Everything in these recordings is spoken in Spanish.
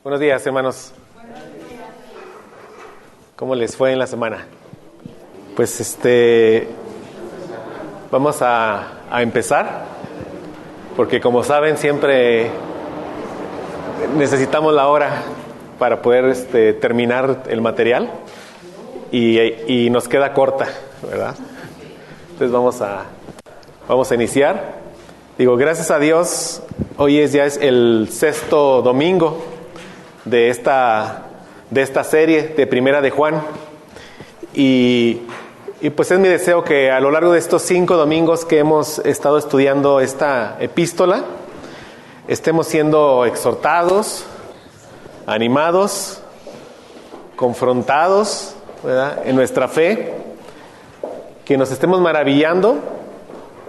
Buenos días, hermanos. ¿Cómo les fue en la semana? Pues vamos a empezar, porque como saben siempre necesitamos la hora para poder terminar el material y nos queda corta, ¿verdad? Entonces vamos a iniciar. Digo, gracias a Dios, hoy ya es el 6º domingo de esta serie de Primera de Juan, y pues es mi deseo que a lo largo de estos 5 domingos que hemos estado estudiando esta epístola, estemos siendo exhortados, animados, confrontados, ¿verdad?, en nuestra fe, que nos estemos maravillando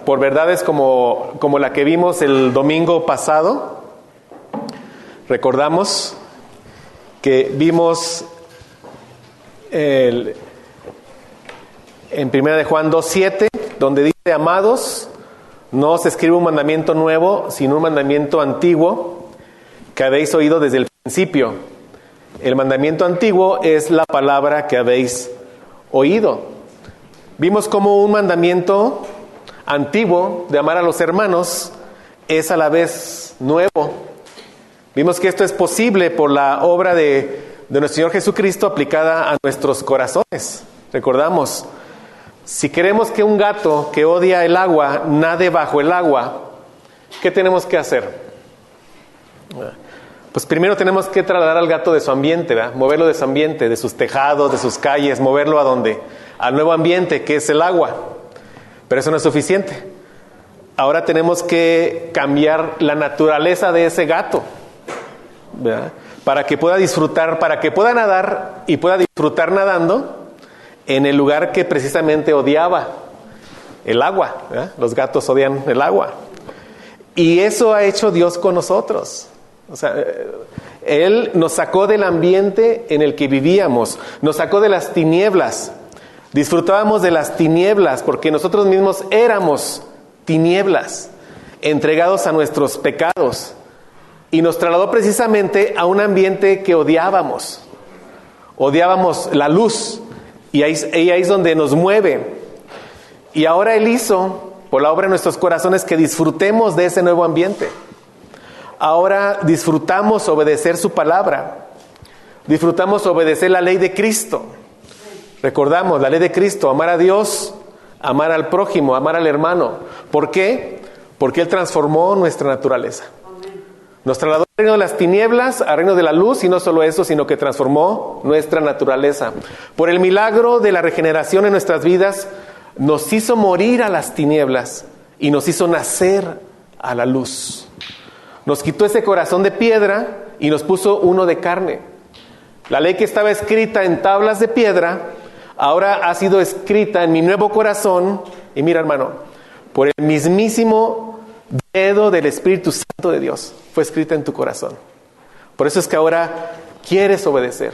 por verdades como la que vimos el domingo pasado. Recordamos que vimos en 1 de Juan 2:7, donde dice: amados, no os escribo un mandamiento nuevo, sino un mandamiento antiguo que habéis oído desde el principio. El mandamiento antiguo es la palabra que habéis oído. Vimos cómo un mandamiento antiguo de amar a los hermanos es a la vez nuevo. Vimos que esto es posible por la obra de nuestro Señor Jesucristo aplicada a nuestros corazones. Recordamos, si queremos que un gato que odia el agua nade bajo el agua, ¿qué tenemos que hacer? Pues primero tenemos que trasladar al gato de su ambiente, ¿verdad? Moverlo de su ambiente, de sus tejados, de sus calles, moverlo ¿a dónde? Al nuevo ambiente, que es el agua. Pero eso no es suficiente. Ahora tenemos que cambiar la naturaleza de ese gato, ¿verdad?, para que pueda disfrutar, para que pueda nadar y pueda disfrutar nadando en el lugar que precisamente odiaba, el agua, ¿verdad? Los gatos odian el agua. Y eso ha hecho Dios con nosotros. O sea, Él nos sacó del ambiente en el que vivíamos, nos sacó de las tinieblas. Disfrutábamos de las tinieblas porque nosotros mismos éramos tinieblas, entregados a nuestros pecados. Y nos trasladó precisamente a un ambiente que odiábamos. Odiábamos la luz. Y ahí es donde nos mueve. Y ahora Él hizo, por la obra de nuestros corazones, que disfrutemos de ese nuevo ambiente. Ahora disfrutamos obedecer su palabra. Disfrutamos obedecer la ley de Cristo. Recordamos la ley de Cristo: amar a Dios, amar al prójimo, amar al hermano. ¿Por qué? Porque Él transformó nuestra naturaleza. Nos trasladó al reino de las tinieblas, al reino de la luz, y no solo eso, sino que transformó nuestra naturaleza. Por el milagro de la regeneración en nuestras vidas, nos hizo morir a las tinieblas y nos hizo nacer a la luz. Nos quitó ese corazón de piedra y nos puso uno de carne. La ley que estaba escrita en tablas de piedra, ahora ha sido escrita en mi nuevo corazón. Y mira, hermano, por el mismísimo dedo del Espíritu Santo de Dios fue escrita en tu corazón. Por eso es que ahora quieres obedecer.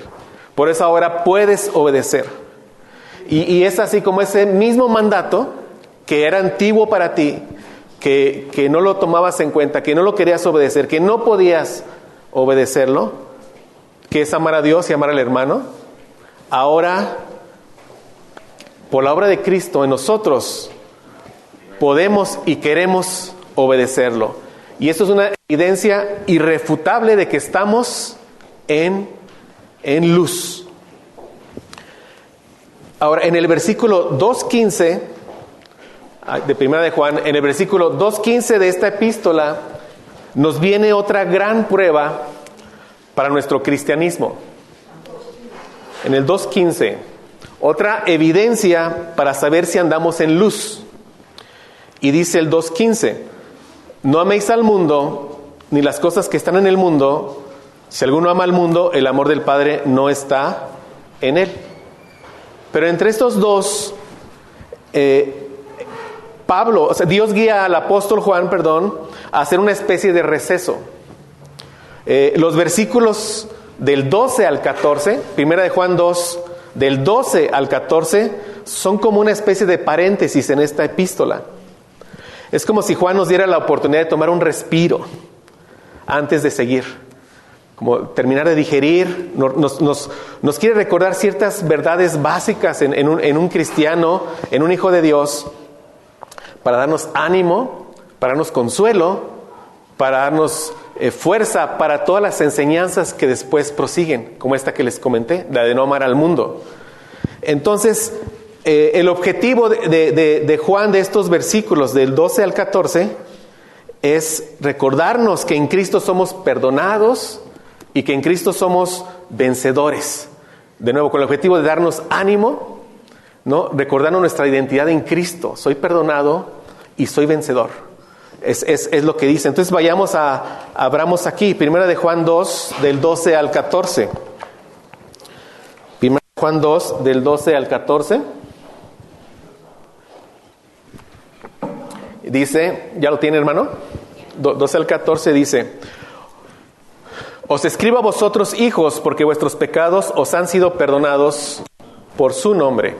Por eso ahora puedes obedecer. Y es así como ese mismo mandato que era antiguo para ti, que no lo tomabas en cuenta, que no lo querías obedecer, que no podías obedecerlo, que es amar a Dios y amar al hermano. Ahora, por la obra de Cristo en nosotros, podemos y queremos obedecerlo. Y eso es una evidencia irrefutable de que estamos en luz. Ahora, en el versículo 2:15 de Primera de Juan, en el versículo 2:15 de esta epístola, nos viene otra gran prueba para nuestro cristianismo. En el 2:15, otra evidencia para saber si andamos en luz. Y dice el 2:15: no améis al mundo, ni las cosas que están en el mundo. Si alguno ama al mundo, el amor del Padre no está en él. Pero entre estos dos, Dios guía al apóstol Juan, a hacer una especie de receso. Los versículos del 12 al 14, Primera de Juan 2, del 12 al 14, son como una especie de paréntesis en esta epístola. Es como si Juan nos diera la oportunidad de tomar un respiro antes de seguir. como terminar de digerir, nos quiere recordar ciertas verdades básicas en un cristiano, en un hijo de Dios, para darnos ánimo, para darnos consuelo, para darnos fuerza para todas las enseñanzas que después prosiguen, como esta que les comenté, la de no amar al mundo. Entonces, el objetivo de Juan, de estos versículos del 12 al 14, es recordarnos que en Cristo somos perdonados y que en Cristo somos vencedores. De nuevo, con el objetivo de darnos ánimo, ¿no? Recordarnos nuestra identidad en Cristo. Soy perdonado y soy vencedor. Es lo que dice. Entonces abramos aquí, primera de Juan 2, del 12 al 14. Primera de Juan 2, del 12 al 14. Dice, ¿ya lo tiene, hermano? 12 al 14 dice: Os escribo a vosotros, hijos, porque vuestros pecados os han sido perdonados por su nombre.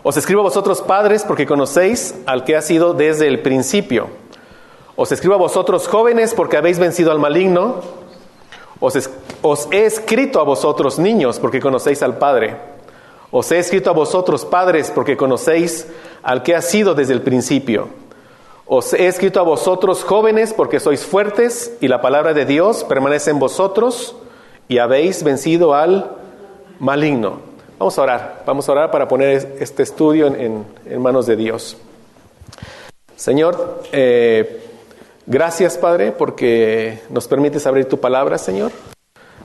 Os escribo a vosotros, padres, porque conocéis al que ha sido desde el principio. Os escribo a vosotros, jóvenes, porque habéis vencido al maligno. Os he escrito a vosotros, niños, porque conocéis al Padre. Os he escrito a vosotros, padres, porque conocéis al que ha sido desde el principio. Os he escrito a vosotros, jóvenes, porque sois fuertes y la palabra de Dios permanece en vosotros y habéis vencido al maligno. Vamos a orar para poner este estudio en manos de Dios. Señor, gracias, Padre, porque nos permites abrir tu palabra, Señor.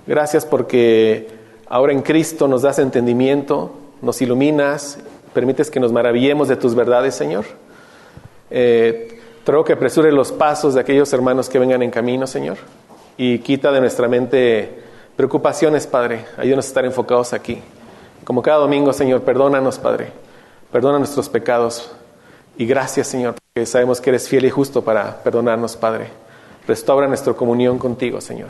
Gracias porque ahora en Cristo nos das entendimiento, nos iluminas, permites que nos maravillemos de tus verdades, Señor. Te ruego que apresure los pasos de aquellos hermanos que vengan en camino, Señor, y quita de nuestra mente preocupaciones, Padre. Ayúdanos a estar enfocados aquí. Como cada domingo, Señor, perdónanos, Padre. Perdona nuestros pecados. Y gracias, Señor, porque sabemos que eres fiel y justo para perdonarnos, Padre. Restaura nuestra comunión contigo, Señor.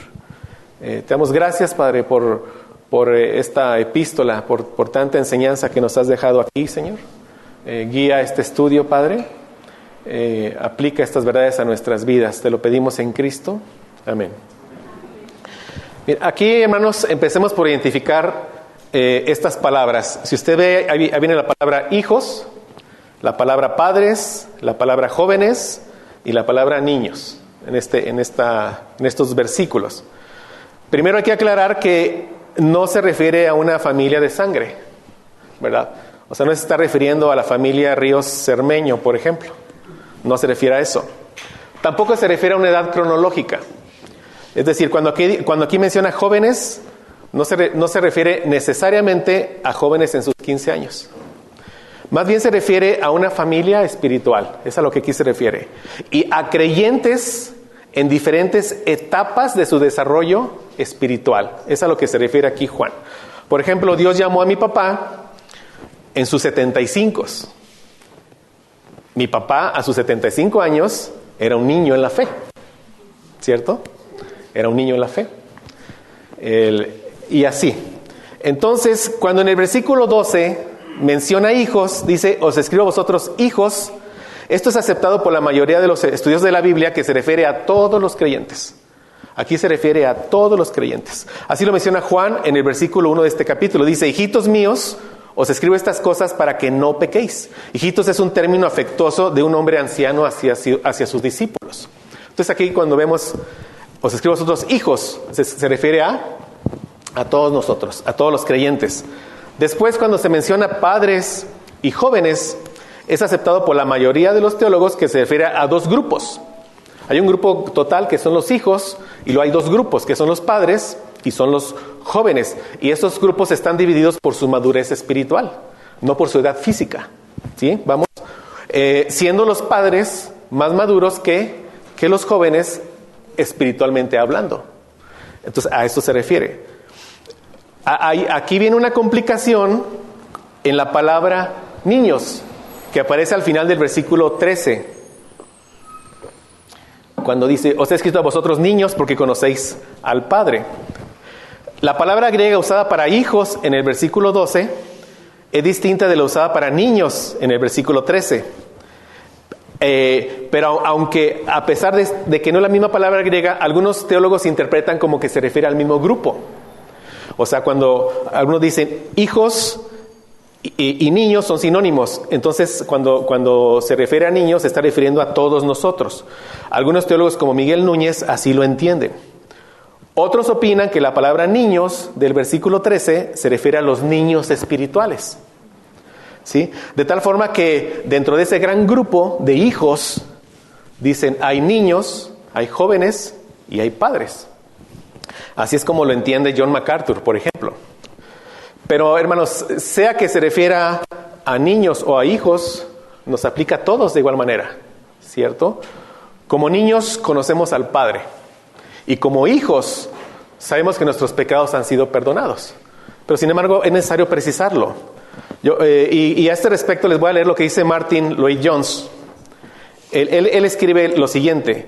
Te damos gracias, Padre, por esta epístola, por tanta enseñanza que nos has dejado aquí, Señor. Guía este estudio, Padre. Aplica estas verdades a nuestras vidas. Te lo pedimos en Cristo. Amén. Bien, aquí, hermanos, empecemos por identificar estas palabras. Si usted ve, ahí viene la palabra hijos, la palabra padres, la palabra jóvenes y la palabra niños en estos versículos. Primero hay que aclarar que no se refiere a una familia de sangre, ¿verdad? O sea, no se está refiriendo a la familia Ríos Cermeño, por ejemplo. No se refiere a eso. Tampoco se refiere a una edad cronológica. Es decir, cuando aquí menciona jóvenes, no se refiere necesariamente a jóvenes en sus 15 años. Más bien se refiere a una familia espiritual. Es a lo que aquí se refiere. Y a creyentes en diferentes etapas de su desarrollo espiritual. Es a lo que se refiere aquí Juan. Por ejemplo, Dios llamó a mi papá en sus 75. Mi papá a sus 75 años era un niño en la fe, ¿cierto? Era un niño en la fe. Y así. Entonces, cuando en el versículo 12 menciona hijos, dice, os escribo a vosotros hijos. Esto es aceptado por la mayoría de los estudios de la Biblia, que se refiere a todos los creyentes. Aquí se refiere a todos los creyentes. Así lo menciona Juan en el versículo 1 de este capítulo. Dice, hijitos míos, os escribo estas cosas para que no pequéis. Hijitos es un término afectuoso de un hombre anciano hacia sus discípulos. Entonces aquí cuando vemos, os escribo a vosotros hijos, se refiere a todos nosotros, a todos los creyentes. Después, cuando se menciona padres y jóvenes, es aceptado por la mayoría de los teólogos que se refiere a dos grupos. Hay un grupo total que son los hijos, y luego hay dos grupos que son los padres y son los jóvenes. Y esos grupos están divididos por su madurez espiritual, no por su edad física. ¿Sí? Vamos, siendo los padres más maduros que los jóvenes espiritualmente hablando. Entonces, a esto se refiere. Aquí viene una complicación en la palabra niños, que aparece al final del versículo 13. Cuando dice, os he escrito a vosotros niños porque conocéis al Padre. La palabra griega usada para hijos en el versículo 12 es distinta de la usada para niños en el versículo 13. Pero aunque a pesar de que no es la misma palabra griega, algunos teólogos interpretan como que se refiere al mismo grupo. O sea, cuando algunos dicen hijos y niños son sinónimos, entonces cuando se refiere a niños se está refiriendo a todos nosotros. Algunos teólogos como Miguel Núñez así lo entienden. Otros opinan que la palabra niños del versículo 13 se refiere a los niños espirituales. ¿Sí? De tal forma que dentro de ese gran grupo de hijos, dicen, hay niños, hay jóvenes y hay padres. Así es como lo entiende John MacArthur, por ejemplo. Pero, hermanos, sea que se refiera a niños o a hijos, nos aplica a todos de igual manera, ¿cierto? Como niños conocemos al Padre. Y como hijos, sabemos que nuestros pecados han sido perdonados. Pero, sin embargo, es necesario precisarlo. Y a este respecto les voy a leer lo que dice Martin Lloyd-Jones. Él escribe lo siguiente,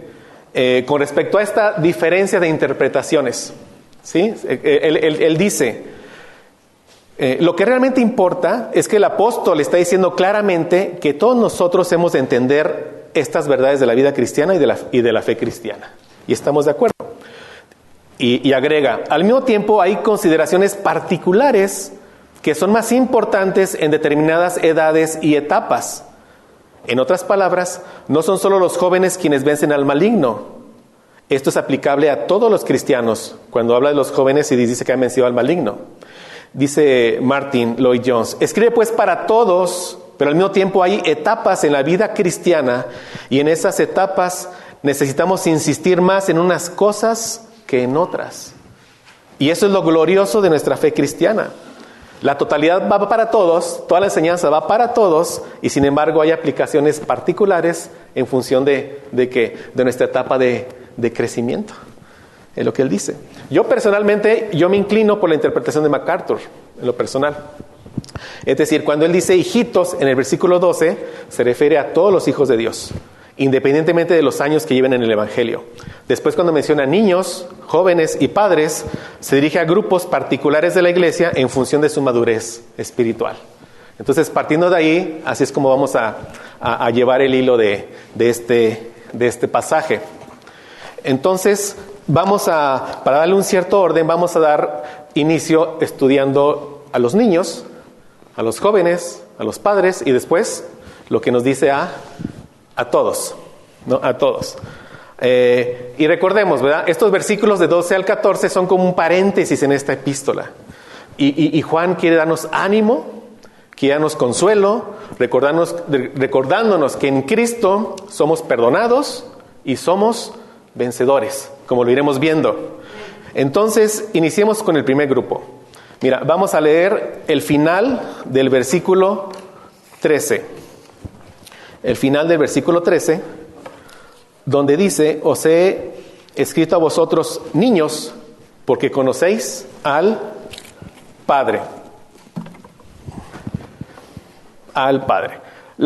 con respecto a esta diferencia de interpretaciones. ¿Sí? Él dice, lo que realmente importa es que el apóstol está diciendo claramente que todos nosotros hemos de entender estas verdades de la vida cristiana y de la fe cristiana. Y estamos de acuerdo. Y agrega, al mismo tiempo hay consideraciones particulares que son más importantes en determinadas edades y etapas. En otras palabras, no son solo los jóvenes quienes vencen al maligno. Esto es aplicable a todos los cristianos. Cuando habla de los jóvenes y dice que han vencido al maligno. Dice Martin Lloyd-Jones, escribe pues para todos, pero al mismo tiempo hay etapas en la vida cristiana y en esas etapas necesitamos insistir más en unas cosas que en otras. Y eso es lo glorioso de nuestra fe cristiana. La totalidad va para todos, toda la enseñanza va para todos, y sin embargo hay aplicaciones particulares en función de nuestra etapa de crecimiento. Es lo que él dice. Yo personalmente, me inclino por la interpretación de MacArthur, en lo personal. Es decir, cuando él dice hijitos en el versículo 12, se refiere a todos los hijos de Dios, independientemente de los años que lleven en el Evangelio. Después, cuando menciona niños, jóvenes y padres, se dirige a grupos particulares de la iglesia en función de su madurez espiritual. Entonces, partiendo de ahí, así es como vamos a llevar el hilo de este pasaje. Entonces, para darle un cierto orden, vamos a dar inicio estudiando a los niños, a los jóvenes, a los padres, y después lo que nos dice a todos, ¿no? A todos. Y recordemos, ¿verdad? Estos versículos de 12 al 14 son como un paréntesis en esta epístola. Y Juan quiere darnos ánimo, quiere darnos consuelo, recordándonos que en Cristo somos perdonados y somos vencedores, como lo iremos viendo. Entonces, iniciemos con el primer grupo. Mira, vamos a leer el final del versículo 13. El final del versículo 13, donde dice, os he escrito a vosotros niños, porque conocéis al Padre. Al Padre.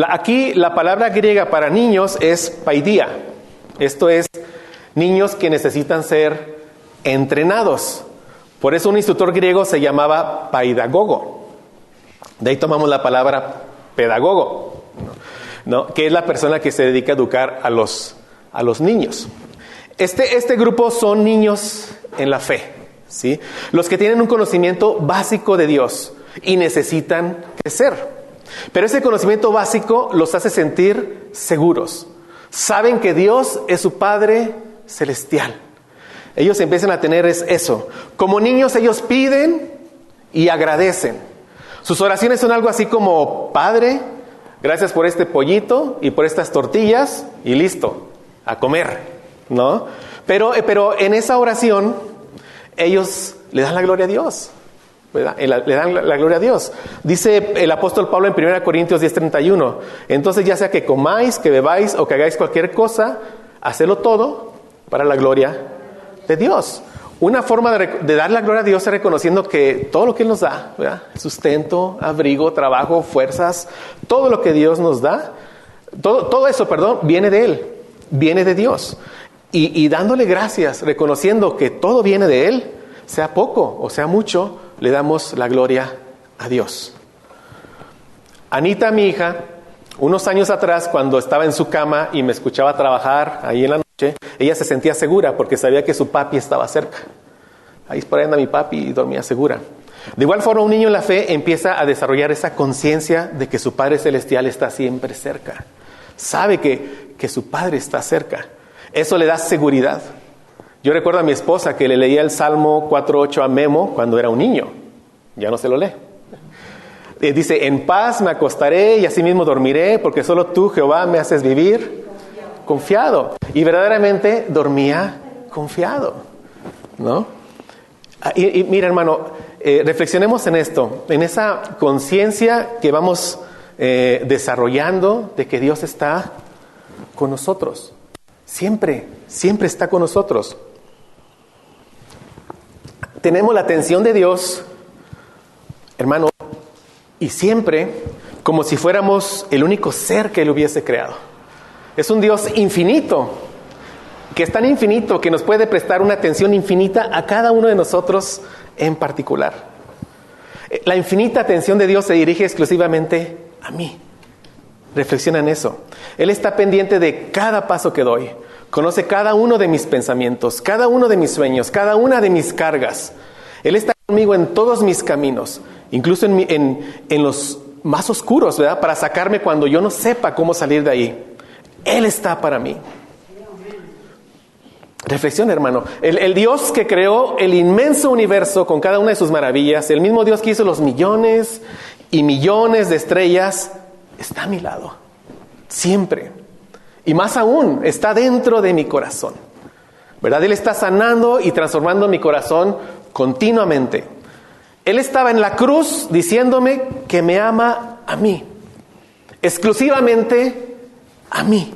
Aquí la palabra griega para niños es paidia. Esto es niños que necesitan ser entrenados. Por eso un instructor griego se llamaba paidagogo. De ahí tomamos la palabra pedagogo, ¿no? Que es la persona que se dedica a educar a los niños. Este grupo son niños en la fe, ¿sí? Los que tienen un conocimiento básico de Dios y necesitan crecer. Pero ese conocimiento básico los hace sentir seguros. Saben que Dios es su Padre celestial. Ellos empiezan a tener eso. Como niños ellos piden y agradecen. Sus oraciones son algo así como: Padre, gracias por este pollito y por estas tortillas, y listo, a comer, ¿no? Pero en esa oración ellos le dan la gloria a Dios, ¿verdad? Le dan la gloria a Dios. Dice el apóstol Pablo en 1 Corintios 10:31, entonces ya sea que comáis, que bebáis o que hagáis cualquier cosa, hacedlo todo para la gloria de Dios. Una forma de dar la gloria a Dios es reconociendo que todo lo que Él nos da, ¿verdad? Sustento, abrigo, trabajo, fuerzas, todo lo que Dios nos da, todo eso, viene de Él, viene de Dios. Y dándole gracias, reconociendo que todo viene de Él, sea poco o sea mucho, le damos la gloria a Dios. Anita, mi hija, Unos años atrás, cuando estaba en su cama y me escuchaba trabajar ahí en la noche, ella se sentía segura porque sabía que su papi estaba cerca. Ahí por ahí anda mi papi y dormía segura. De igual forma, un niño en la fe empieza a desarrollar esa conciencia de que su Padre Celestial está siempre cerca. Sabe que su Padre está cerca. Eso le da seguridad. Yo recuerdo a mi esposa que le leía el Salmo 4:8 a Memo cuando era un niño. Ya no se lo lee. Dice, en paz me acostaré y asimismo dormiré, porque solo tú, Jehová, me haces vivir confiado. Y verdaderamente dormía confiado, ¿no? Y mira, hermano, reflexionemos en esto, en esa conciencia que vamos desarrollando de que Dios está con nosotros. Siempre, siempre está con nosotros. Tenemos la atención de Dios, hermano, y siempre como si fuéramos el único ser que Él hubiese creado. Es un Dios infinito, que es tan infinito que nos puede prestar una atención infinita a cada uno de nosotros en particular. La infinita atención de Dios se dirige exclusivamente a mí. Reflexiona en eso. Él está pendiente de cada paso que doy. Conoce cada uno de mis pensamientos, cada uno de mis sueños, cada una de mis cargas. Él está conmigo en todos mis caminos, incluso en los más oscuros, ¿verdad? Para sacarme cuando yo no sepa cómo salir de ahí. Él está para mí. Reflexiona, hermano. El Dios que creó el inmenso universo con cada una de sus maravillas, el mismo Dios que hizo los millones y millones de estrellas, está a mi lado. Siempre. Y más aún, está dentro de mi corazón. ¿Verdad? Él está sanando y transformando mi corazón continuamente. Él estaba en la cruz diciéndome que me ama a mí. Exclusivamente a mí.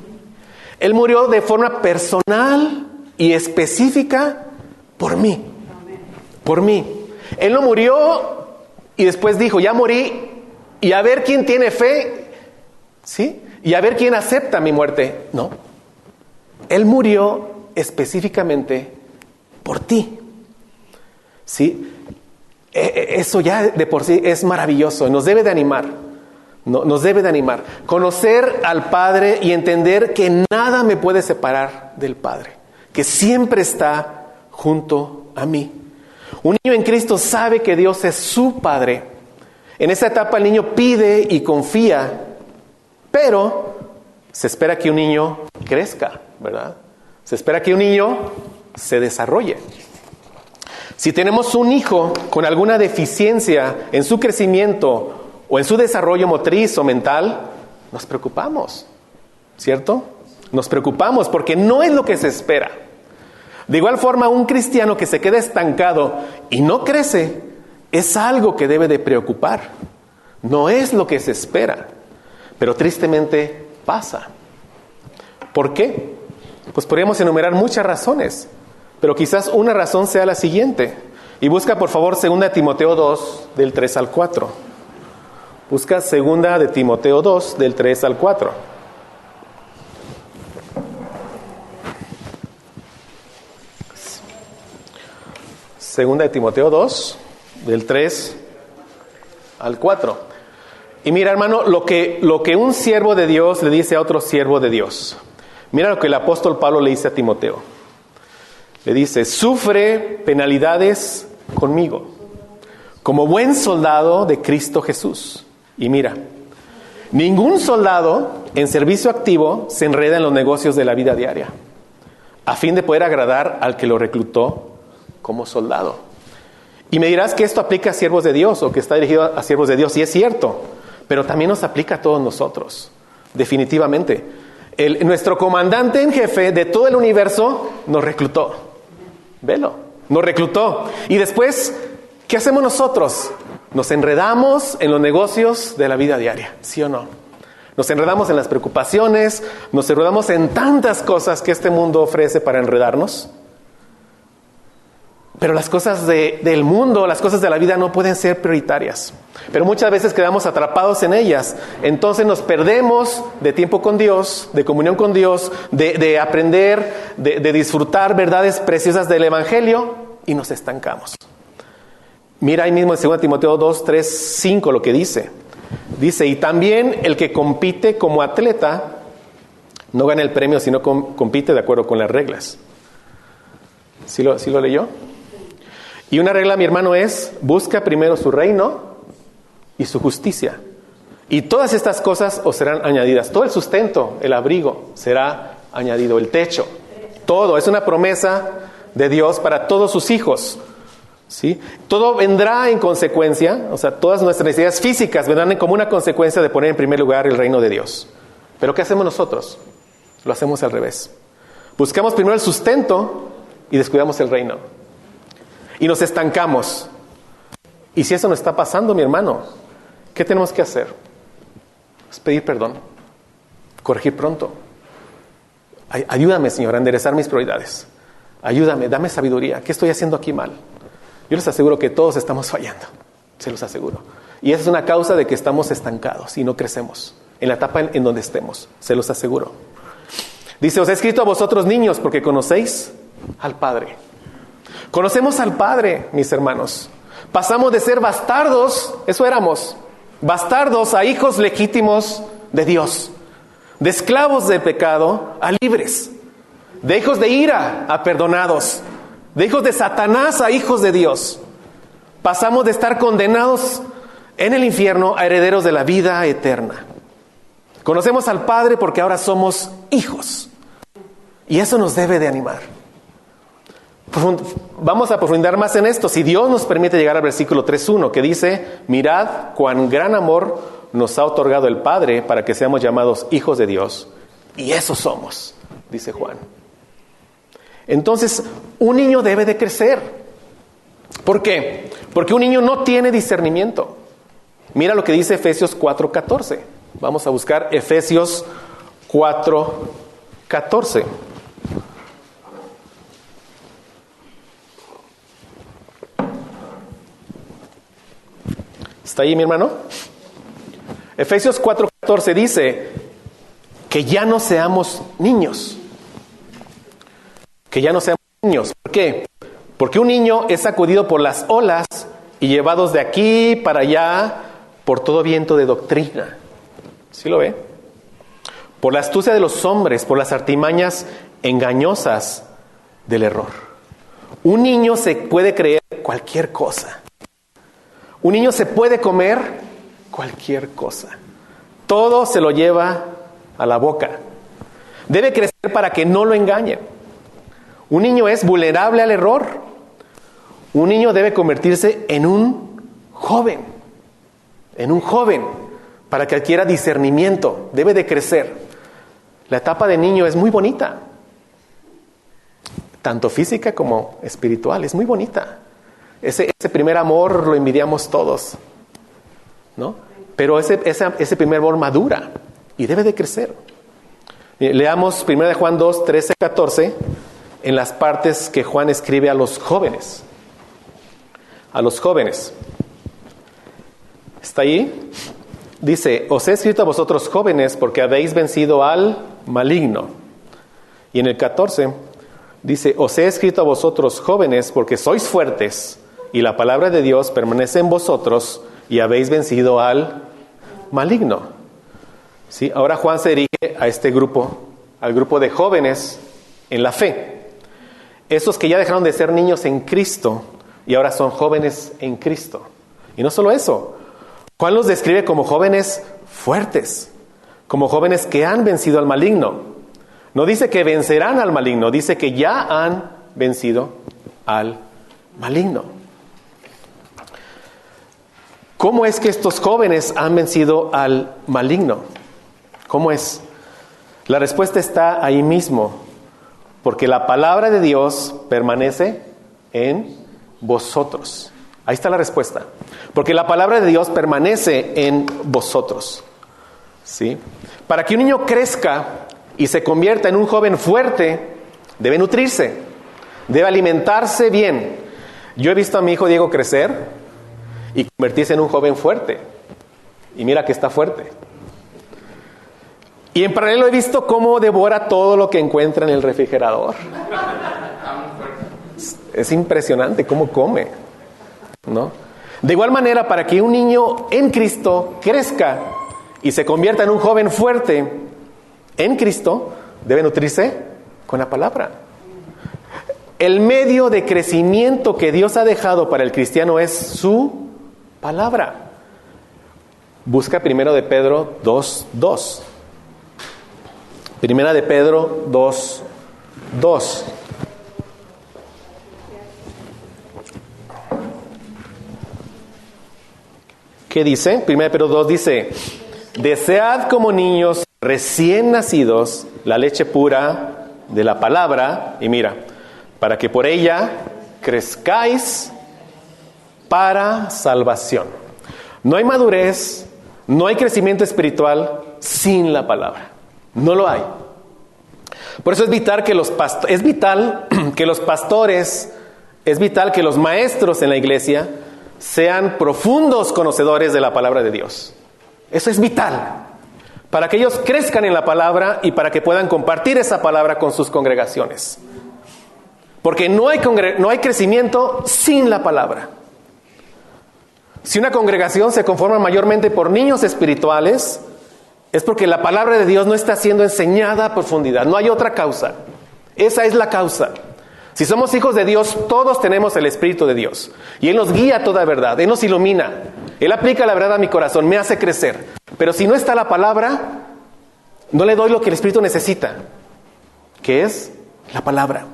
Él murió de forma personal y específica por mí. Por mí. Él no murió y después dijo, ya morí, y a ver quién tiene fe, ¿sí? Y a ver quién acepta mi muerte. No. Él murió específicamente por ti. ¿Sí? Eso ya de por sí es maravilloso. Nos debe de animar. Nos debe de animar. Conocer al Padre y entender que nada me puede separar del Padre. Que siempre está junto a mí. Un niño en Cristo sabe que Dios es su Padre. En esa etapa el niño pide y confía, pero se espera que un niño crezca, ¿verdad? Se espera que un niño se desarrolle. Si tenemos un hijo con alguna deficiencia en su crecimiento o en su desarrollo motriz o mental, nos preocupamos, ¿cierto? Nos preocupamos porque no es lo que se espera. De igual forma, un cristiano que se queda estancado y no crece es algo que debe de preocupar. No es lo que se espera, pero tristemente pasa. ¿Por qué? Pues podríamos enumerar muchas razones, pero quizás una razón sea la siguiente. Y busca por favor 2 Timoteo 2, del 3 al 4. Busca 2 de Timoteo 2, del 3 al 4. Segunda de Timoteo 2, del 3 al 4. Y mira, hermano, lo que un siervo de Dios le dice a otro siervo de Dios. Mira lo que el apóstol Pablo le dice a Timoteo. Le dice, sufre penalidades conmigo, como buen soldado de Cristo Jesús. Y mira, ningún soldado en servicio activo se enreda en los negocios de la vida diaria, a fin de poder agradar al que lo reclutó como soldado. Y me dirás que esto aplica a siervos de Dios o que está dirigido a siervos de Dios, y es cierto, pero también nos aplica a todos nosotros, definitivamente. Nuestro comandante en jefe de todo el universo nos reclutó. Velo, nos reclutó. Y después, ¿qué hacemos nosotros? Nos enredamos en los negocios de la vida diaria, ¿sí o no? Nos enredamos en las preocupaciones, nos enredamos en tantas cosas que este mundo ofrece para enredarnos. Pero las cosas del mundo, las cosas de la vida no pueden ser prioritarias. Pero muchas veces quedamos atrapados en ellas. Entonces nos perdemos de tiempo con Dios, de comunión con Dios, de aprender, de disfrutar verdades preciosas del Evangelio y nos estancamos. Mira ahí mismo en 2 Timoteo 2, 3, 5 lo que dice. Dice, y también el que compite como atleta no gana el premio, sino compite de acuerdo con las reglas. ¿Sí lo leyó? Y una regla, mi hermano, es: busca primero su reino y su justicia. Y todas estas cosas os serán añadidas. Todo el sustento, el abrigo, será añadido. El techo, todo. Es una promesa de Dios para todos sus hijos. ¿Sí? Todo vendrá en consecuencia, o sea, todas nuestras necesidades físicas vendrán como una consecuencia de poner en primer lugar el reino de Dios. Pero ¿qué hacemos nosotros? Lo hacemos al revés. Buscamos primero el sustento y descuidamos el reino. Y nos estancamos. Y si eso nos está pasando, mi hermano, ¿qué tenemos que hacer? Es pedir perdón, corregir pronto. Ayúdame, Señor, a enderezar mis prioridades. Ayúdame, dame sabiduría. ¿Qué estoy haciendo aquí mal? Yo les aseguro que todos estamos fallando, se los aseguro. Y esa es una causa de que estamos estancados y no crecemos en la etapa en donde estemos, se los aseguro. Dice, os he escrito a vosotros niños porque conocéis al Padre. Conocemos al Padre, mis hermanos. Pasamos de ser bastardos, eso éramos, bastardos a hijos legítimos de Dios. De esclavos de pecado a libres. De hijos de ira a perdonados. De hijos de Satanás a hijos de Dios. Pasamos de estar condenados en el infierno a herederos de la vida eterna. Conocemos al Padre porque ahora somos hijos. Y eso nos debe de animar. Vamos a profundizar más en esto. Si Dios nos permite llegar al versículo 3.1, que dice, mirad cuán gran amor nos ha otorgado el Padre para que seamos llamados hijos de Dios. Y eso somos, dice Juan. Entonces, un niño debe de crecer. ¿Por qué? Porque un niño no tiene discernimiento. Mira lo que dice Efesios 4:14. Vamos a buscar Efesios 4:14. ¿Está ahí, mi hermano? Efesios 4:14 dice que ya no seamos niños. Que ya no seamos niños. ¿Por qué? Porque un niño es sacudido por las olas y llevados de aquí para allá por todo viento de doctrina. ¿Sí lo ve? Por la astucia de los hombres, por las artimañas engañosas del error. Un niño se puede creer cualquier cosa. Un niño se puede comer cualquier cosa. Todo se lo lleva a la boca. Debe crecer para que no lo engañen. Un niño es vulnerable al error. Un niño debe convertirse en un joven. En un joven, para que adquiera discernimiento. Debe de crecer. La etapa de niño es muy bonita. Tanto física como espiritual. Es muy bonita. Ese primer amor lo envidiamos todos, ¿no? Pero ese primer amor madura y debe de crecer. Leamos 1 Juan 2, 13, 14, en las partes que Juan escribe a los jóvenes. A los jóvenes. ¿Está ahí? Dice, os he escrito a vosotros jóvenes porque habéis vencido al maligno. Y en el 14 dice, os he escrito a vosotros jóvenes porque sois fuertes y la palabra de Dios permanece en vosotros y habéis vencido al maligno. ¿Sí? Ahora Juan se dirige a este grupo, al grupo de jóvenes en la fe. Esos que ya dejaron de ser niños en Cristo y ahora son jóvenes en Cristo. Y no solo eso, Juan los describe como jóvenes fuertes, como jóvenes que han vencido al maligno. No dice que vencerán al maligno, dice que ya han vencido al maligno. ¿Cómo es que estos jóvenes han vencido al maligno? ¿Cómo es? La respuesta está ahí mismo, porque la palabra de Dios permanece en vosotros. Ahí está la respuesta. Porque la palabra de Dios permanece en vosotros. ¿Sí? Para que un niño crezca y se convierta en un joven fuerte, debe nutrirse, debe alimentarse bien. Yo he visto a mi hijo Diego crecer y convertirse en un joven fuerte. Y mira que está fuerte. Y en paralelo he visto cómo devora todo lo que encuentra en el refrigerador. Es impresionante cómo come, ¿no? De igual manera, para que un niño en Cristo crezca y se convierta en un joven fuerte en Cristo, debe nutrirse con la palabra. El medio de crecimiento que Dios ha dejado para el cristiano es su palabra. Busca 1 de Pedro 2:2. 1 de Pedro 2:2. ¿Qué dice? 1 de Pedro 2 dice: desead como niños recién nacidos la leche pura de la palabra, y mira, para que por ella crezcáis para salvación. No hay madurez, no hay crecimiento espiritual sin la palabra. No lo hay. Por eso es vital que los pastores, es vital que los maestros en la iglesia sean profundos conocedores de la palabra de Dios. Eso es vital para que ellos crezcan en la palabra y para que puedan compartir esa palabra con sus congregaciones. Porque no hay crecimiento sin la palabra. Si una congregación se conforma mayormente por niños espirituales, es porque la palabra de Dios no está siendo enseñada a profundidad. No hay otra causa. Esa es la causa. Si somos hijos de Dios, todos tenemos el Espíritu de Dios. Y Él nos guía a toda verdad. Él nos ilumina. Él aplica la verdad a mi corazón. Me hace crecer. Pero si no está la palabra, no le doy lo que el Espíritu necesita, que es la palabra.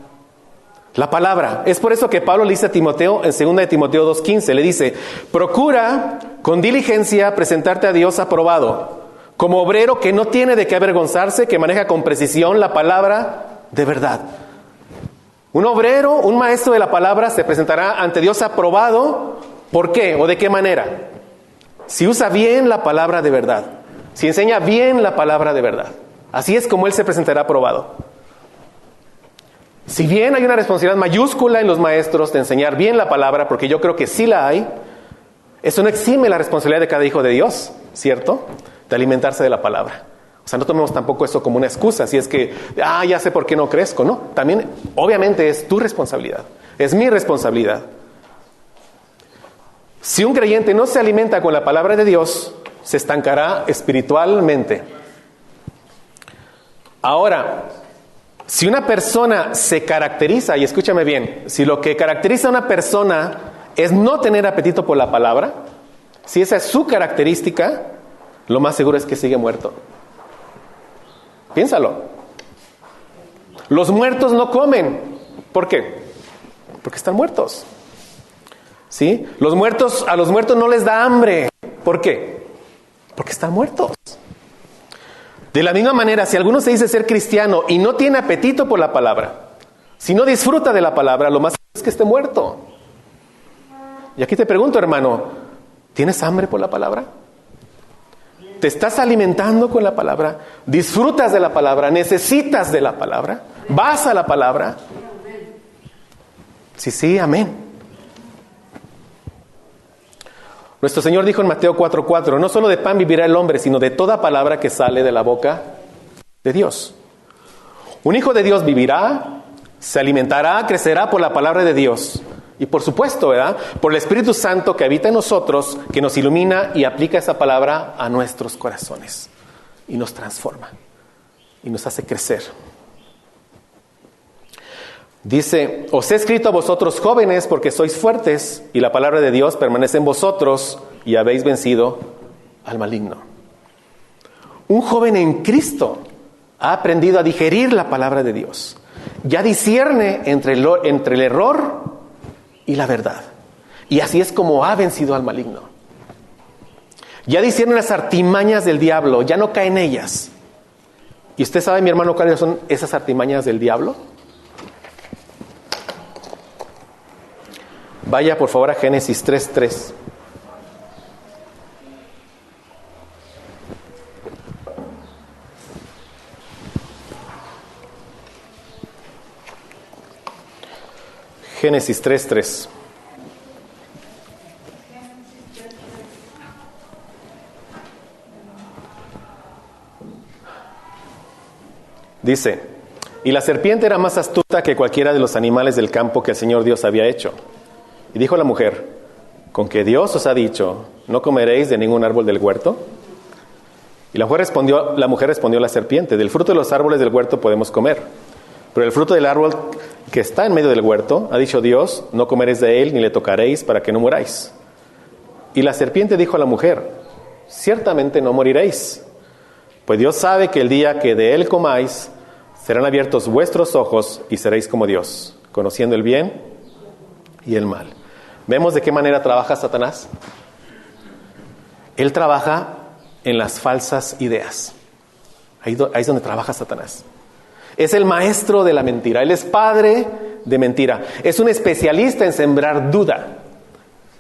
La palabra. Es por eso que Pablo le dice a Timoteo, en 2 de Timoteo 2:15, le dice: procura con diligencia presentarte a Dios aprobado, como obrero que no tiene de qué avergonzarse, que maneja con precisión la palabra de verdad. Un obrero, un maestro de la palabra se presentará ante Dios aprobado. ¿Por qué? ¿O de qué manera? Si usa bien la palabra de verdad, si enseña bien la palabra de verdad. Así es como él se presentará aprobado. Si bien hay una responsabilidad mayúscula en los maestros de enseñar bien la palabra, porque yo creo que sí la hay, eso no exime la responsabilidad de cada hijo de Dios, ¿cierto? De alimentarse de la palabra. O sea, no tomemos tampoco eso como una excusa, si es que, ya sé por qué no crezco, ¿no? También, obviamente, es tu responsabilidad, es mi responsabilidad. Si un creyente no se alimenta con la palabra de Dios, se estancará espiritualmente. Ahora, si una persona se caracteriza, y escúchame bien, si lo que caracteriza a una persona es no tener apetito por la palabra, si esa es su característica, lo más seguro es que sigue muerto. Piénsalo. Los muertos no comen. ¿Por qué? Porque están muertos. ¿Sí? A los muertos no les da hambre. ¿Por qué? Porque están muertos. De la misma manera, si alguno se dice ser cristiano y no tiene apetito por la palabra, si no disfruta de la palabra, lo más seguro es que esté muerto. Y aquí te pregunto, hermano, ¿tienes hambre por la palabra? ¿Te estás alimentando con la palabra? ¿Disfrutas de la palabra? ¿Necesitas de la palabra? ¿Vas a la palabra? Sí, amén. Nuestro Señor dijo en Mateo 4:4, no solo de pan vivirá el hombre, sino de toda palabra que sale de la boca de Dios. Un hijo de Dios vivirá, se alimentará, crecerá por la palabra de Dios. Y por supuesto, ¿verdad? Por el Espíritu Santo que habita en nosotros, que nos ilumina y aplica esa palabra a nuestros corazones. Y nos transforma. Y nos hace crecer. Dice, os he escrito a vosotros jóvenes porque sois fuertes y la palabra de Dios permanece en vosotros y habéis vencido al maligno. Un joven en Cristo ha aprendido a digerir la palabra de Dios. Ya discierne entre el error y la verdad. Y así es como ha vencido al maligno. Ya discierne las artimañas del diablo, ya no cae en ellas. ¿Y usted sabe, mi hermano, cuáles son esas artimañas del diablo? Vaya por favor a Génesis 3:3. Génesis 3:3. Dice, y la serpiente era más astuta que cualquiera de los animales del campo que el Señor Dios había hecho. Y dijo la mujer, ¿con que Dios os ha dicho, no comeréis de ningún árbol del huerto? Y la mujer respondió a la serpiente, del fruto de los árboles del huerto podemos comer, pero el fruto del árbol que está en medio del huerto, ha dicho Dios, no comeréis de él ni le tocaréis para que no muráis. Y la serpiente dijo a la mujer, ciertamente no moriréis, pues Dios sabe que el día que de él comáis, serán abiertos vuestros ojos y seréis como Dios, conociendo el bien y el mal. ¿Vemos de qué manera trabaja Satanás? Él trabaja en las falsas ideas. Ahí es donde trabaja Satanás. Es el maestro de la mentira. Él es padre de mentira. Es un especialista en sembrar duda.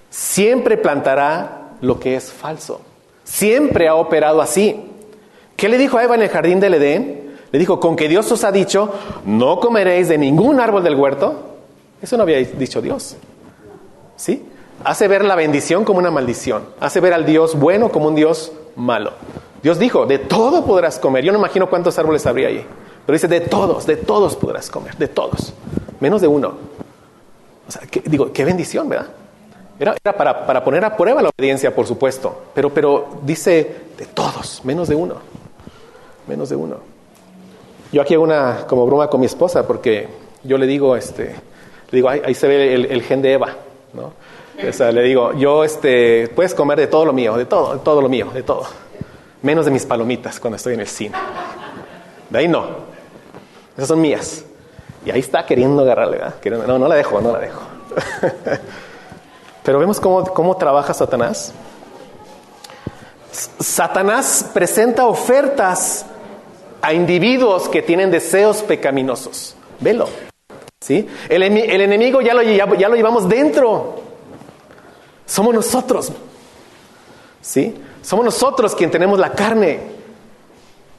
Siempre plantará lo que es falso. Siempre ha operado así. ¿Qué le dijo a Eva en el jardín del Edén? Le dijo, con que Dios os ha dicho, no comeréis de ningún árbol del huerto. Eso no había dicho Dios. ¿Sí? Hace ver la bendición como una maldición. Hace ver al Dios bueno como un Dios malo. Dios dijo, de todo podrás comer. Yo no imagino cuántos árboles habría ahí. Pero dice, de todos podrás comer, de todos. Menos de uno. O sea, qué bendición, ¿verdad? Era para poner a prueba la obediencia, por supuesto. Pero dice, de todos, menos de uno. Menos de uno. Yo aquí hago una como broma con mi esposa, porque yo le digo, ahí se ve el gen de Eva, ¿no? O sea, le digo, puedes comer de todo lo mío, de todo lo mío, de todo. Menos de mis palomitas cuando estoy en el cine. De ahí no. Esas son mías. Y ahí está queriendo agarrarle, ¿verdad? No la dejo. Pero vemos cómo trabaja Satanás. Satanás presenta ofertas a individuos que tienen deseos pecaminosos. Velo. ¿Sí? El enemigo ya lo llevamos dentro. Somos nosotros. ¿Sí? Somos nosotros quien tenemos la carne.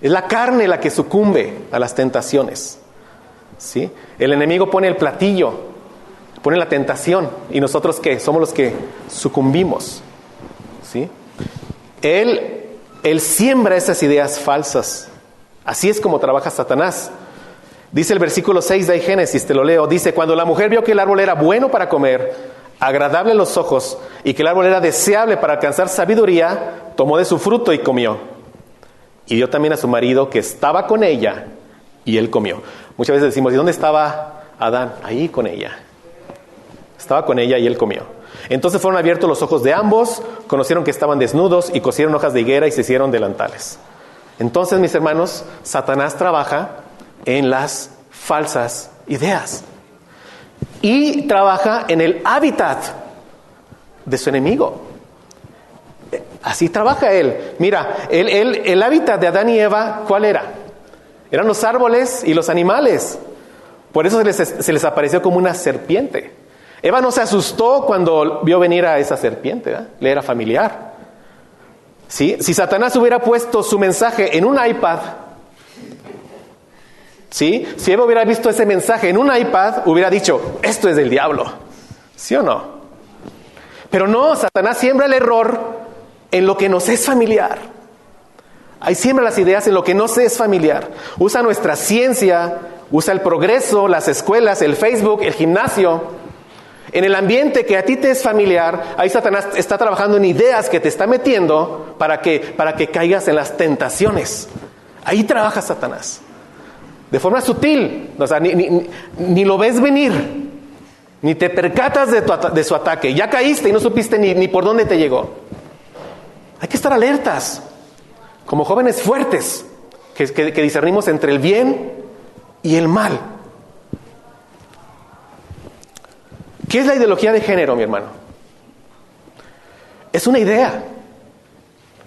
Es la carne la que sucumbe a las tentaciones. ¿Sí? El enemigo pone el platillo, pone la tentación. ¿Y nosotros qué? Somos los que sucumbimos. ¿Sí? Él siembra esas ideas falsas. Así es como trabaja Satanás. Dice el versículo 6 de Génesis, te lo leo. Dice, cuando la mujer vio que el árbol era bueno para comer, agradable a los ojos, y que el árbol era deseable para alcanzar sabiduría, tomó de su fruto y comió. Y dio también a su marido que estaba con ella, y él comió. Muchas veces decimos, ¿y dónde estaba Adán? Ahí con ella. Estaba con ella y él comió. Entonces fueron abiertos los ojos de ambos, conocieron que estaban desnudos y cosieron hojas de higuera y se hicieron delantales. Entonces, mis hermanos, Satanás trabaja en las falsas ideas. Y trabaja en el hábitat de su enemigo. Así trabaja él. Mira, el hábitat de Adán y Eva, ¿cuál era? Eran los árboles y los animales. Por eso se les apareció como una serpiente. Eva no se asustó cuando vio venir a esa serpiente, ¿verdad? Le era familiar. ¿Sí? Si Satanás hubiera puesto su mensaje en un iPad, ¿sí? Si Eva hubiera visto ese mensaje en un iPad, hubiera dicho, esto es del diablo. ¿Sí o no? Pero no, Satanás siembra el error en lo que nos es familiar. Ahí siembra las ideas en lo que no se es familiar. Usa nuestra ciencia, usa el progreso, las escuelas, el Facebook, el gimnasio. En el ambiente que a ti te es familiar, ahí Satanás está trabajando en ideas que te está metiendo para que caigas en las tentaciones. Ahí trabaja Satanás. De forma sutil. O sea, ni lo ves venir, ni te percatas de su ataque. Ya caíste y no supiste ni por dónde te llegó. Hay que estar alertas, como jóvenes fuertes, que discernimos entre el bien y el mal. ¿Qué es la ideología de género, mi hermano? Es una idea.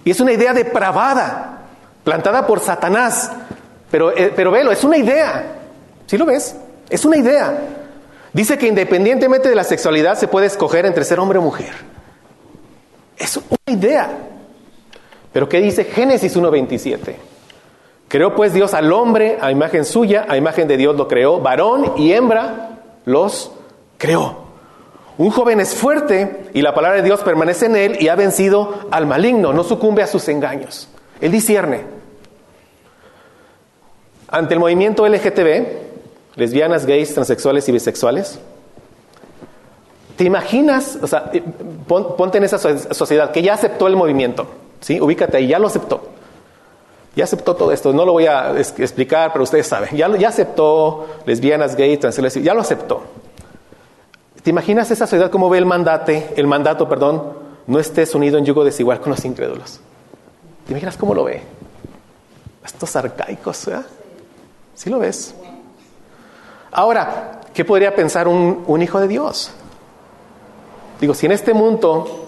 Y es una idea depravada, plantada por Satanás. Pero velo, es una idea. ¿Sí lo ves? Es una idea. Dice que independientemente de la sexualidad se puede escoger entre ser hombre o mujer. Es una idea. Pero ¿qué dice Génesis 1:27? Creó pues Dios al hombre a imagen suya, a imagen de Dios lo creó, varón y hembra los creó. Un joven es fuerte y la palabra de Dios permanece en él y ha vencido al maligno, no sucumbe a sus engaños. Él discierne. Ante el movimiento LGTB, lesbianas, gays, transexuales y bisexuales, ¿Te imaginas? O sea, ponte en esa sociedad que ya aceptó el movimiento, ¿sí? Ubícate ahí, ya lo aceptó. Ya aceptó todo esto, no lo voy a explicar, pero ustedes saben. Ya aceptó lesbianas, gays, transexuales, ya lo aceptó. ¿Te imaginas esa sociedad cómo ve el mandato, no estés unido en yugo desigual con los incrédulos? ¿Te imaginas cómo lo ve? Estos arcaicos, ¿verdad? ¿Sí lo ves? Ahora, ¿qué podría pensar un hijo de Dios? Digo, si en este mundo,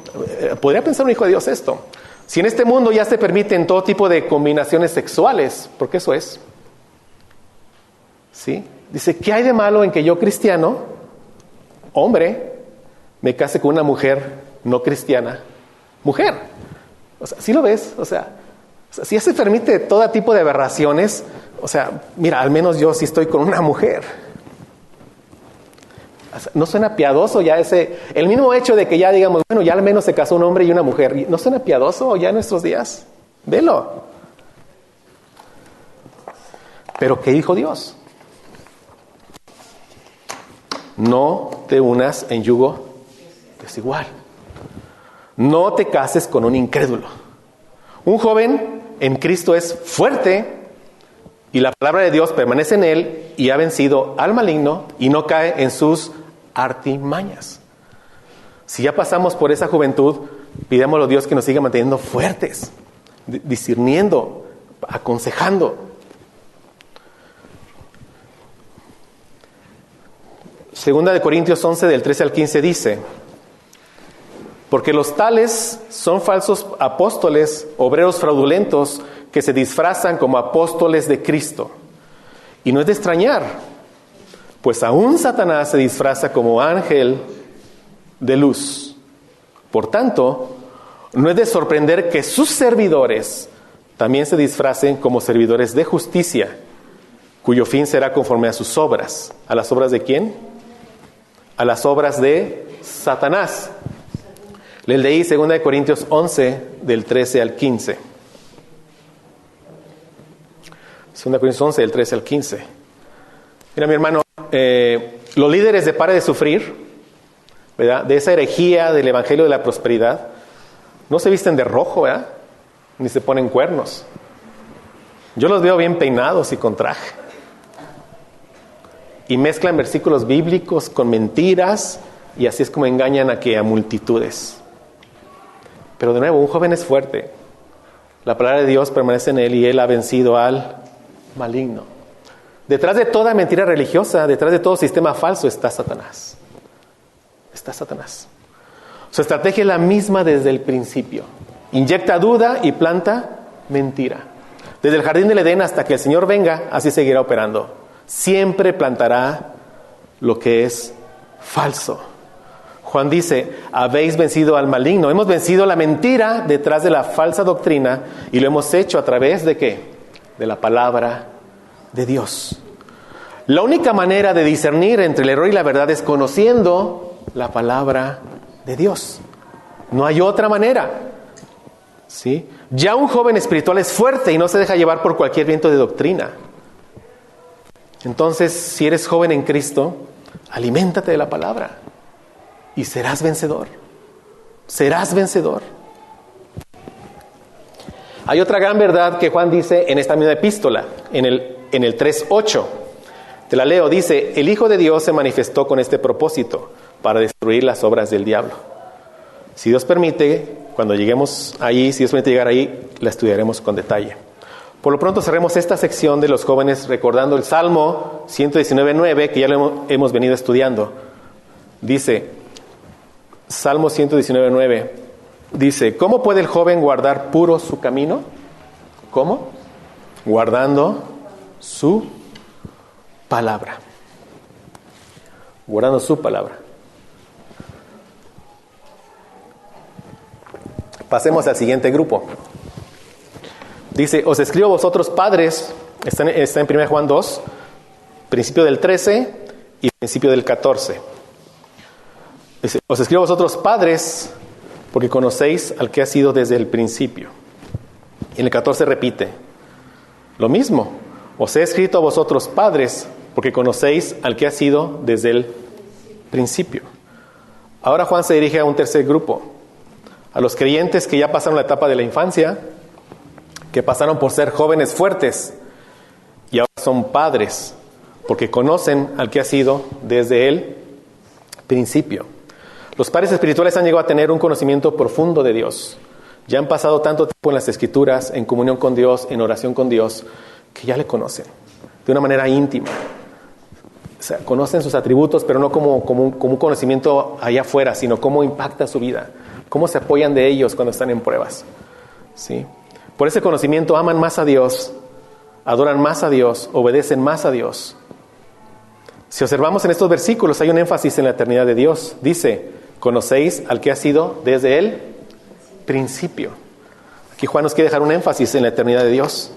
podría pensar un hijo de Dios esto, si en este mundo ya se permiten todo tipo de combinaciones sexuales, porque eso es, ¿sí? Dice, ¿qué hay de malo en que yo, cristiano, hombre, me case con una mujer no cristiana, mujer? O sea, ¿sí lo ves? O sea, si ya se permite todo tipo de aberraciones, o sea, mira, al menos yo sí estoy con una mujer. ¿No suena piadoso ya el mismo hecho de que ya digamos, bueno, ya al menos se casó un hombre y una mujer? ¿No suena piadoso ya en nuestros días? Velo. Pero ¿qué dijo Dios? No te unas en yugo desigual. No te cases con un incrédulo. Un joven en Cristo es fuerte y la palabra de Dios permanece en él y ha vencido al maligno y no cae en sus artimañas. Si ya pasamos por esa juventud, pidámosle a Dios que nos siga manteniendo fuertes, discerniendo, aconsejando. Segunda de Corintios 11, del 13 al 15 dice: porque los tales son falsos apóstoles, obreros fraudulentos, que se disfrazan como apóstoles de Cristo. Y no es de extrañar, pues aún Satanás se disfraza como ángel de luz. Por tanto, no es de sorprender que sus servidores también se disfracen como servidores de justicia, cuyo fin será conforme a sus obras. ¿A las obras de quién? A las obras de Satanás. Les leí 2 Corintios 11, del 13 al 15. 2 Corintios 11, del 13 al 15. Mira, mi hermano, los líderes de Pare de Sufrir, ¿verdad?, de esa herejía del evangelio de la prosperidad, no se visten de rojo, ¿verdad?, ni se ponen cuernos. Yo los veo bien peinados y con traje. Y mezclan versículos bíblicos con mentiras, y así es como engañan a multitudes. Pero de nuevo, un joven es fuerte. La palabra de Dios permanece en él y él ha vencido al maligno. Detrás de toda mentira religiosa, detrás de todo sistema falso está Satanás. Está Satanás. Su estrategia es la misma desde el principio. Inyecta duda y planta mentira. Desde el jardín del Edén hasta que el Señor venga, así seguirá operando. Siempre plantará lo que es falso. Juan dice, habéis vencido al maligno. Hemos vencido la mentira detrás de la falsa doctrina y lo hemos hecho a través de ¿qué? De la palabra de Dios. La única manera de discernir entre el error y la verdad es conociendo la palabra de Dios. No hay otra manera. ¿Sí? Ya un joven espiritual es fuerte y no se deja llevar por cualquier viento de doctrina. Entonces, si eres joven en Cristo, aliméntate de la palabra. Y serás vencedor. Serás vencedor. Hay otra gran verdad que Juan dice en esta misma epístola, en el 3:8. Te la leo, dice: el Hijo de Dios se manifestó con este propósito, para destruir las obras del diablo. Si Dios permite, cuando lleguemos ahí, si Dios permite llegar ahí, la estudiaremos con detalle. Por lo pronto cerremos esta sección de los jóvenes recordando el Salmo 119:9, que ya lo hemos venido estudiando. Dice, Salmo 119:9, dice: ¿cómo puede el joven guardar puro su camino? ¿Cómo? Guardando su palabra. Guardando su palabra. Pasemos al siguiente grupo. Dice, os escribo a vosotros padres, está en 1 Juan 2, principio del 13 y principio del 14. Dice, os escribo a vosotros padres, porque conocéis al que ha sido desde el principio. Y en el 14 repite lo mismo. Os he escrito a vosotros padres, porque conocéis al que ha sido desde el principio. Ahora Juan se dirige a un tercer grupo, a los creyentes que ya pasaron la etapa de la infancia, que pasaron por ser jóvenes fuertes y ahora son padres, porque conocen al que ha sido desde el principio. Los padres espirituales han llegado a tener un conocimiento profundo de Dios. Ya han pasado tanto tiempo en las Escrituras, en comunión con Dios, en oración con Dios, que ya le conocen de una manera íntima. O sea, conocen sus atributos, pero no como un conocimiento allá afuera, sino cómo impacta su vida, cómo se apoyan de ellos cuando están en pruebas. ¿Sí? Por ese conocimiento aman más a Dios, adoran más a Dios, obedecen más a Dios. Si observamos en estos versículos, hay un énfasis en la eternidad de Dios. Dice, conocéis al que ha sido desde el principio. Aquí Juan nos quiere dejar un énfasis en la eternidad de Dios.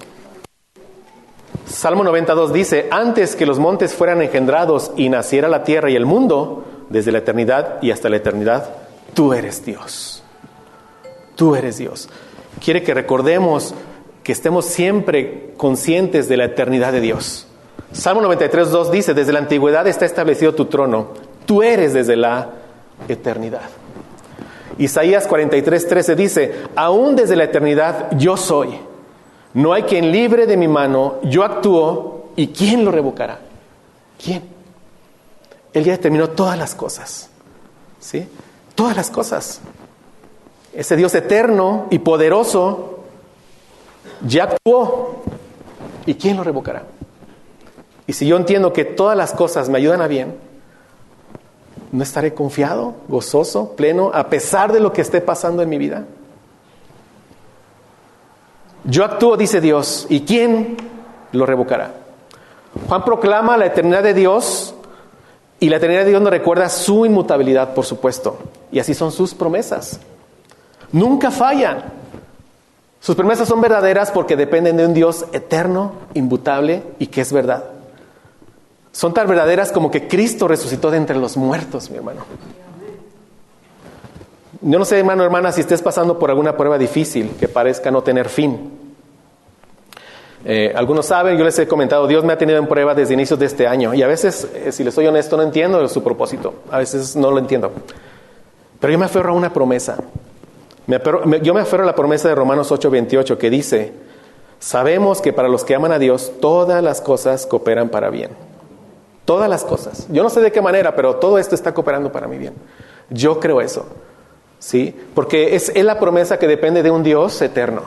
Salmo 92 dice, antes que los montes fueran engendrados y naciera la tierra y el mundo, desde la eternidad y hasta la eternidad, tú eres Dios. Tú eres Dios. Quiere que recordemos, que estemos siempre conscientes de la eternidad de Dios. Salmo 93:2 dice, desde la antigüedad está establecido tu trono, tú eres desde la eternidad. Isaías 43:13 dice, aún desde la eternidad yo soy. No hay quien libre de mi mano, yo actúo, ¿y quién lo revocará? ¿Quién? Él ya determinó todas las cosas, ¿sí? Todas las cosas. Ese Dios eterno y poderoso ya actuó, ¿y quién lo revocará? Y si yo entiendo que todas las cosas me ayudan a bien, ¿no estaré confiado, gozoso, pleno, a pesar de lo que esté pasando en mi vida? Yo actúo, dice Dios, ¿y quién lo revocará? Juan proclama la eternidad de Dios, y la eternidad de Dios nos recuerda su inmutabilidad, por supuesto. Y así son sus promesas. Nunca fallan. Sus promesas son verdaderas porque dependen de un Dios eterno, inmutable y que es verdad. Son tan verdaderas como que Cristo resucitó de entre los muertos, mi hermano. Yo no sé, hermano, hermana, si estés pasando por alguna prueba difícil que parezca no tener fin. Algunos saben, yo les he comentado, Dios me ha tenido en prueba desde inicios de este año. Y a veces, si les soy honesto, no entiendo su propósito. A veces no lo entiendo. Pero yo me aferro a una promesa. Yo me aferro a la promesa de Romanos 8:28 que dice, sabemos que para los que aman a Dios, todas las cosas cooperan para bien. Todas las cosas. Yo no sé de qué manera, pero todo esto está cooperando para mi bien. Yo creo eso. ¿Sí? Porque es la promesa que depende de un Dios eterno.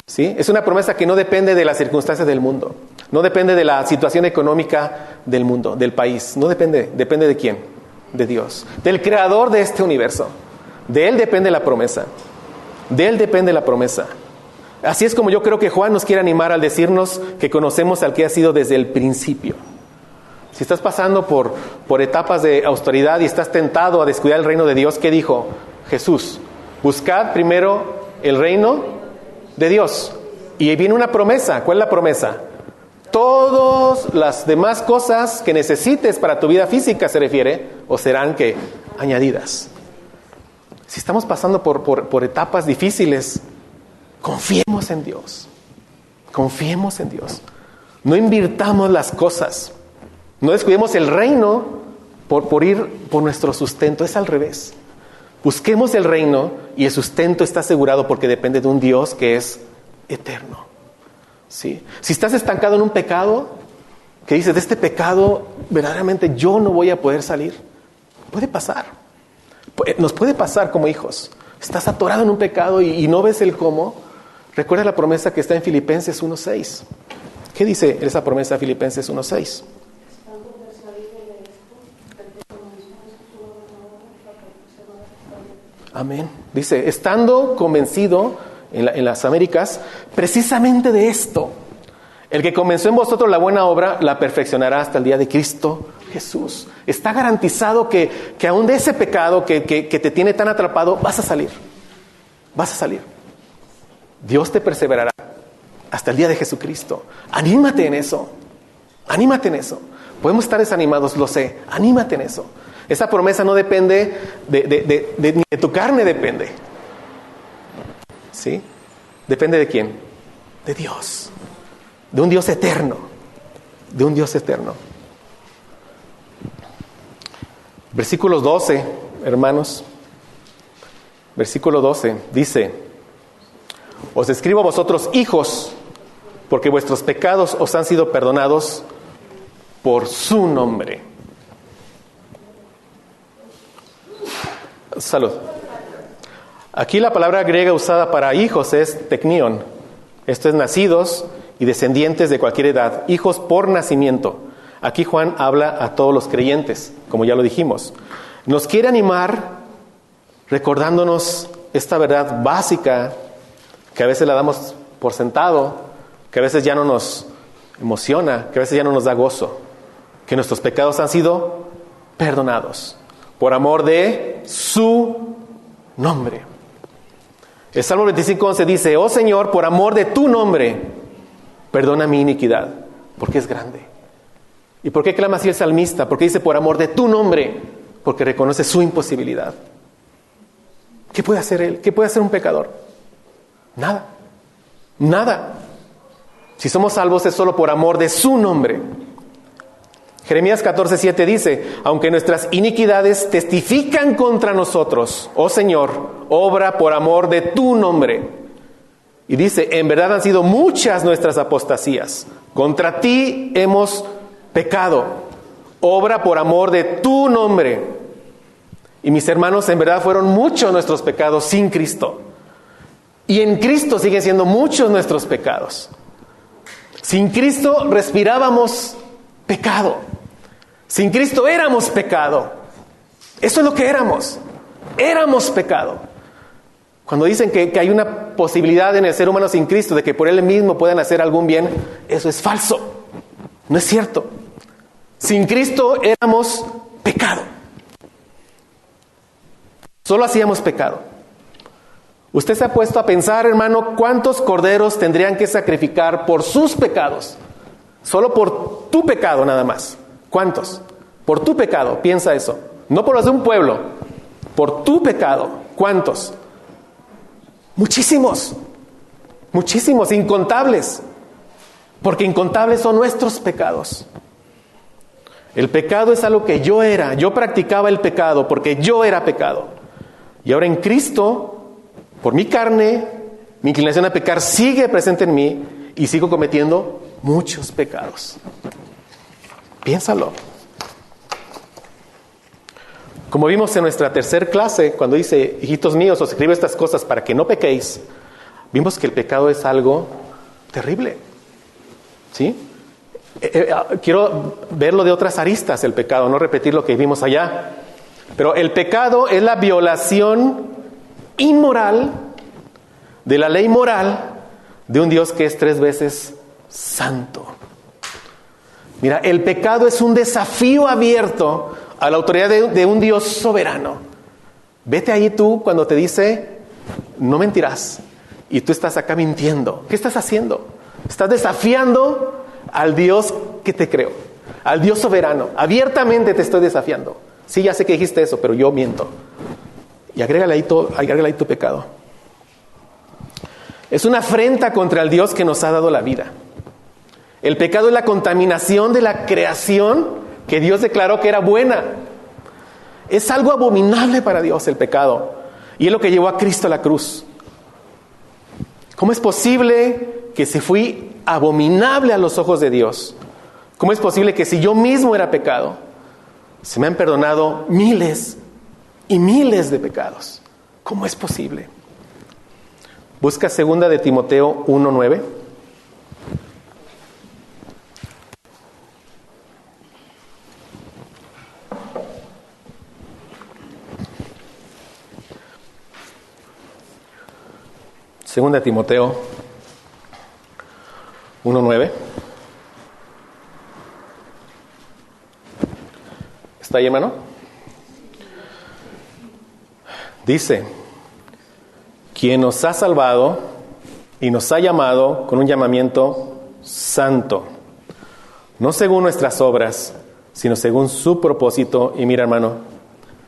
¿Sí? Es una promesa que no depende de las circunstancias del mundo. No depende de la situación económica del mundo, del país. No depende. ¿Depende de quién? De Dios. Del creador de este universo. De Él depende la promesa. De Él depende la promesa. Así es como yo creo que Juan nos quiere animar al decirnos que conocemos al que ha sido desde el principio. Si estás pasando por etapas de austeridad y estás tentado a descuidar el reino de Dios, ¿qué dijo Jesús? Buscad primero el reino de Dios. Y viene una promesa. ¿Cuál es la promesa? Todas las demás cosas que necesites para tu vida física, se refiere, o serán que añadidas. Si estamos pasando por etapas difíciles, confiemos en Dios. Confiemos en Dios. No invirtamos las cosas. No descuidemos el reino por ir por nuestro sustento. Es al revés. Busquemos el reino y el sustento está asegurado porque depende de un Dios que es eterno. ¿Sí? Si estás estancado en un pecado, que dices, de este pecado verdaderamente yo no voy a poder salir. Puede pasar. Nos puede pasar como hijos. Estás atorado en un pecado y no ves el cómo. Recuerda la promesa que está en Filipenses 1:6. ¿Qué dice esa promesa de Filipenses 1:6? Amén. Dice, estando convencido en las Américas, precisamente de esto, el que comenzó en vosotros la buena obra, la perfeccionará hasta el día de Cristo Jesús. Está garantizado que aún de ese pecado que te tiene tan atrapado, vas a salir. Vas a salir. Dios te perseverará hasta el día de Jesucristo. Anímate en eso. Anímate en eso. Podemos estar desanimados, lo sé. Anímate en eso. Esa promesa no depende ni de tu carne depende. ¿Sí? ¿Depende de quién? De Dios. De un Dios eterno. De un Dios eterno. Versículos 12 hermanos, versículo 12, dice: os escribo a vosotros, hijos, porque vuestros pecados os han sido perdonados por su nombre. Salud. Aquí la palabra griega usada para hijos es teknion. Esto es nacidos y descendientes de cualquier edad, hijos por nacimiento. Aquí Juan habla a todos los creyentes, como ya lo dijimos. Nos quiere animar recordándonos esta verdad básica que a veces la damos por sentado, que a veces ya no nos emociona, que a veces ya no nos da gozo, que nuestros pecados han sido perdonados por amor de su nombre. El Salmo 25:11 dice: oh Señor, por amor de tu nombre, perdona mi iniquidad, porque es grande. ¿Y por qué clama así el salmista? Porque dice: por amor de tu nombre, porque reconoce su imposibilidad. ¿Qué puede hacer él? ¿Qué puede hacer un pecador? Nada. Nada. Si somos salvos es solo por amor de su nombre. Jeremías 14:7 dice: aunque nuestras iniquidades testifican contra nosotros, oh Señor, obra por amor de tu nombre. Y dice: en verdad han sido muchas nuestras apostasías, contra ti hemos pecado, obra por amor de tu nombre. Y mis hermanos, en verdad fueron muchos nuestros pecados sin Cristo. Y en Cristo siguen siendo muchos nuestros pecados. Sin Cristo respirábamos pecado. Sin Cristo éramos pecado. Eso es lo que éramos. Éramos pecado. Cuando dicen que hay una posibilidad en el ser humano sin Cristo de que por él mismo puedan hacer algún bien, eso es falso. No es cierto. Sin Cristo éramos pecado. Solo hacíamos pecado. Usted se ha puesto a pensar, hermano, ¿cuántos corderos tendrían que sacrificar por sus pecados? Solo por tu pecado nada más. ¿Cuántos? Por tu pecado, piensa eso. No por los de un pueblo, por tu pecado. ¿Cuántos? Muchísimos. Muchísimos, incontables. Porque incontables son nuestros pecados. El pecado es algo que yo era. Yo practicaba el pecado porque yo era pecado. Y ahora en Cristo, por mi carne, mi inclinación a pecar sigue presente en mí y sigo cometiendo muchos pecados. Piénsalo. Como vimos en nuestra tercera clase, cuando dice: hijitos míos, os escribo estas cosas para que no pequéis, vimos que el pecado es algo terrible. ¿Sí? Quiero verlo de otras aristas, el pecado, no repetir lo que vimos allá. Pero el pecado es la violación inmoral de la ley moral de un Dios que es 3 veces santo. Mira, el pecado es un desafío abierto a la autoridad de un Dios soberano. Vete ahí tú cuando te dice: no mentirás, y tú estás acá mintiendo. ¿Qué estás haciendo? Estás desafiando al Dios que te creó, al Dios soberano. Abiertamente te estoy desafiando. Sí, ya sé que dijiste eso, pero yo miento. Y agrégale ahí tu pecado. Es una afrenta contra el Dios que nos ha dado la vida. El pecado es la contaminación de la creación que Dios declaró que era buena. Es algo abominable para Dios el pecado. Y es lo que llevó a Cristo a la cruz. ¿Cómo es posible que si fui abominable a los ojos de Dios, cómo es posible que si yo mismo era pecado, se me han perdonado miles y miles de pecados? ¿Cómo es posible? Busca 2 de Timoteo 1:9. Segunda de Timoteo 1:9. ¿Está ahí, hermano? Dice: quien nos ha salvado y nos ha llamado con un llamamiento santo, no según nuestras obras, sino según su propósito. Y mira, hermano,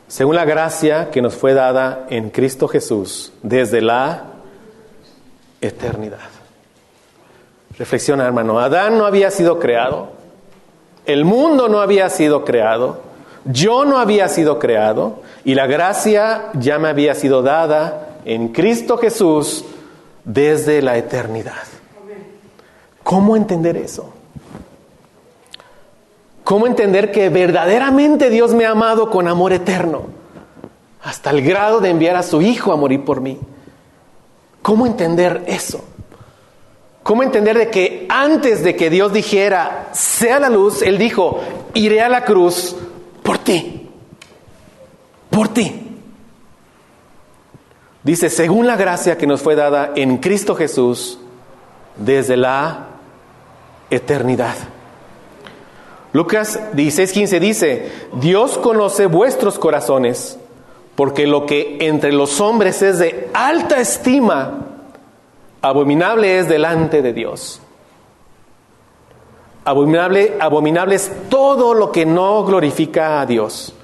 según la gracia que nos fue dada en Cristo Jesús desde la eternidad. Reflexiona, hermano. Adán no había sido creado. El mundo no había sido creado. Yo no había sido creado y la gracia ya me había sido dada en Cristo Jesús desde la eternidad. ¿Cómo entender eso? ¿Cómo entender que verdaderamente Dios me ha amado con amor eterno, hasta el grado de enviar a su Hijo a morir por mí? ¿Cómo entender eso? ¿Cómo entender de que antes de que Dios dijera, sea la luz, Él dijo, iré a la cruz por ti? Por ti. Dice, según la gracia que nos fue dada en Cristo Jesús desde la eternidad. Lucas 16:15 dice, Dios conoce vuestros corazones, porque lo que entre los hombres es de alta estima, abominable es delante de Dios. Abominable es todo lo que no glorifica a Dios.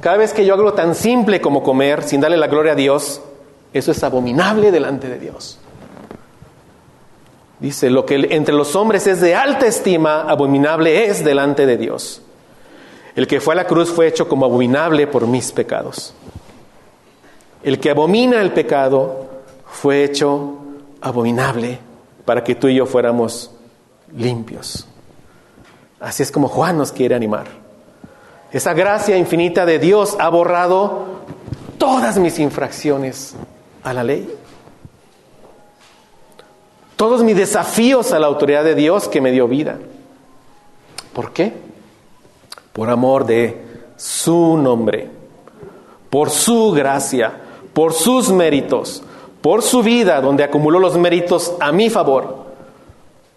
Cada vez que yo hago algo tan simple como comer, sin darle la gloria a Dios, eso es abominable delante de Dios. Dice, lo que entre los hombres es de alta estima, abominable es delante de Dios. El que fue a la cruz fue hecho como abominable por mis pecados. El que abomina el pecado fue hecho abominable para que tú y yo fuéramos limpios. Así es como Juan nos quiere animar. Esa gracia infinita de Dios ha borrado todas mis infracciones a la ley. Todos mis desafíos a la autoridad de Dios que me dio vida. ¿Por qué? Por amor de su nombre, por su gracia, por sus méritos, por su vida donde acumuló los méritos a mi favor,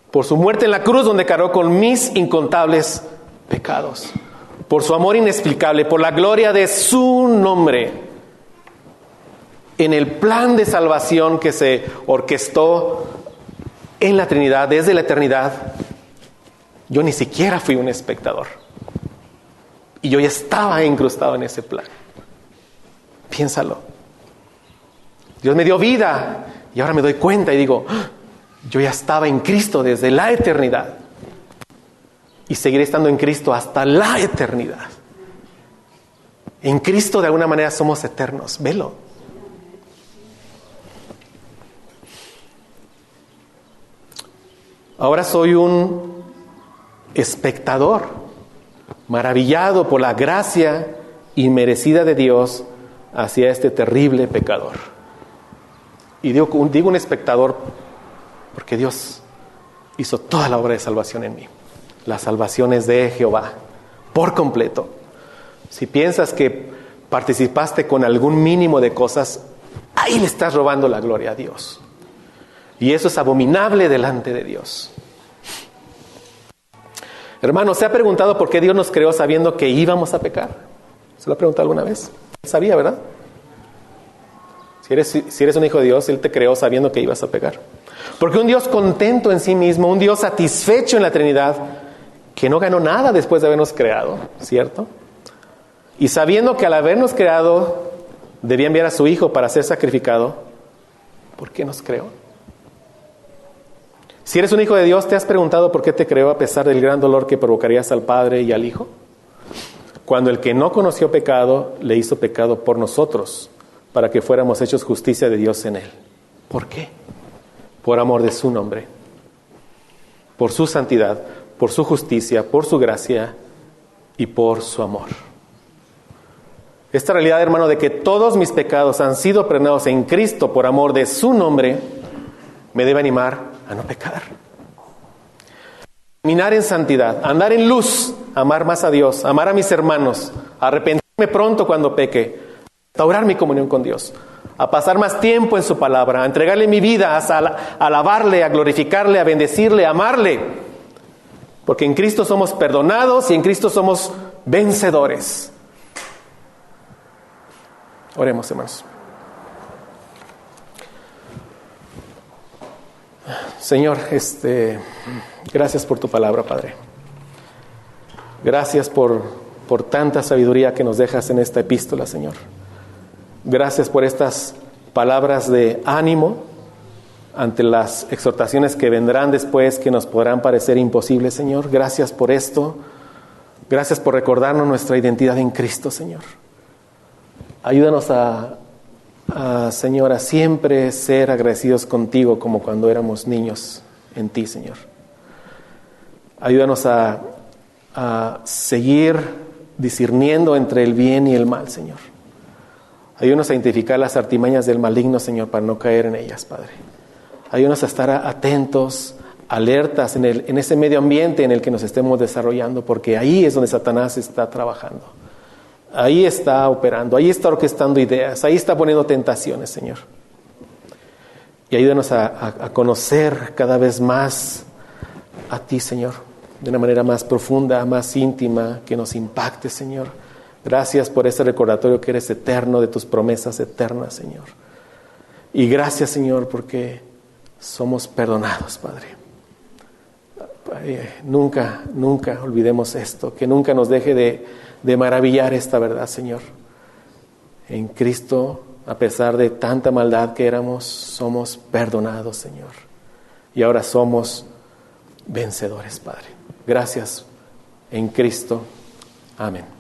por su muerte en la cruz donde cargó con mis incontables pecados, por su amor inexplicable, por la gloria de su nombre, en el plan de salvación que se orquestó en la Trinidad, desde la eternidad. Yo ni siquiera fui un espectador. Y yo ya estaba incrustado en ese plan. Piénsalo. Dios me dio vida y ahora me doy cuenta y digo, yo ya estaba en Cristo desde la eternidad. Y seguiré estando en Cristo hasta la eternidad. En Cristo de alguna manera somos eternos. Velo. Ahora soy un espectador, maravillado por la gracia inmerecida de Dios hacia este terrible pecador. Y digo un espectador porque Dios hizo toda la obra de salvación en mí. La salvación es de Jehová, por completo. Si piensas que participaste con algún mínimo de cosas, ahí le estás robando la gloria a Dios. Y eso es abominable delante de Dios. Hermano, ¿se ha preguntado por qué Dios nos creó sabiendo que íbamos a pecar? ¿Se lo ha preguntado alguna vez? Sabía, ¿verdad? Si eres un hijo de Dios, Él te creó sabiendo que ibas a pecar. Porque un Dios contento en sí mismo, un Dios satisfecho en la Trinidad, que no ganó nada después de habernos creado, ¿cierto? Y sabiendo que al habernos creado debía enviar a su Hijo para ser sacrificado, ¿por qué nos creó? Si eres un hijo de Dios, ¿te has preguntado por qué te creó a pesar del gran dolor que provocarías al Padre y al Hijo? Cuando el que no conoció pecado, le hizo pecado por nosotros, para que fuéramos hechos justicia de Dios en Él. ¿Por qué? Por amor de su nombre, por su santidad, por su justicia, por su gracia y por su amor. Esta realidad, hermano, de que todos mis pecados han sido perdonados en Cristo por amor de su nombre, me debe animar a no pecar. Caminar en santidad, andar en luz, amar más a Dios, amar a mis hermanos, arrepentirme pronto cuando peque, restaurar mi comunión con Dios, a pasar más tiempo en su palabra, a entregarle mi vida, a alabarle, a glorificarle, a bendecirle, a amarle. Porque en Cristo somos perdonados y en Cristo somos vencedores. Oremos, hermanos. Señor, gracias por tu palabra, Padre. Gracias por tanta sabiduría que nos dejas en esta epístola, Señor. Gracias por estas palabras de ánimo ante las exhortaciones que vendrán después, que nos podrán parecer imposibles, Señor. Gracias por esto, Gracias por recordarnos nuestra identidad en Cristo, Señor. Ayúdanos Señor, a siempre ser agradecidos contigo como cuando éramos niños en ti, Señor. Ayúdanos a seguir discerniendo entre el bien y el mal, Señor. Ayúdanos a identificar las artimañas del maligno, Señor, para no caer en ellas, Padre. Ayúdanos a estar atentos, alertas en ese medio ambiente en el que nos estemos desarrollando, porque ahí es donde Satanás está trabajando. Ahí está operando, ahí está orquestando ideas, ahí está poniendo tentaciones, Señor. Y ayúdanos a conocer cada vez más a ti, Señor, de una manera más profunda, más íntima, que nos impacte, Señor. Gracias por ese recordatorio que eres eterno, de tus promesas eternas, Señor. Y gracias, Señor, porque somos perdonados, Padre. Nunca olvidemos esto, que nunca nos deje de maravillar esta verdad, Señor. En Cristo, a pesar de tanta maldad que éramos, somos perdonados, Señor. Y ahora somos vencedores, Padre. Gracias en Cristo. Amén.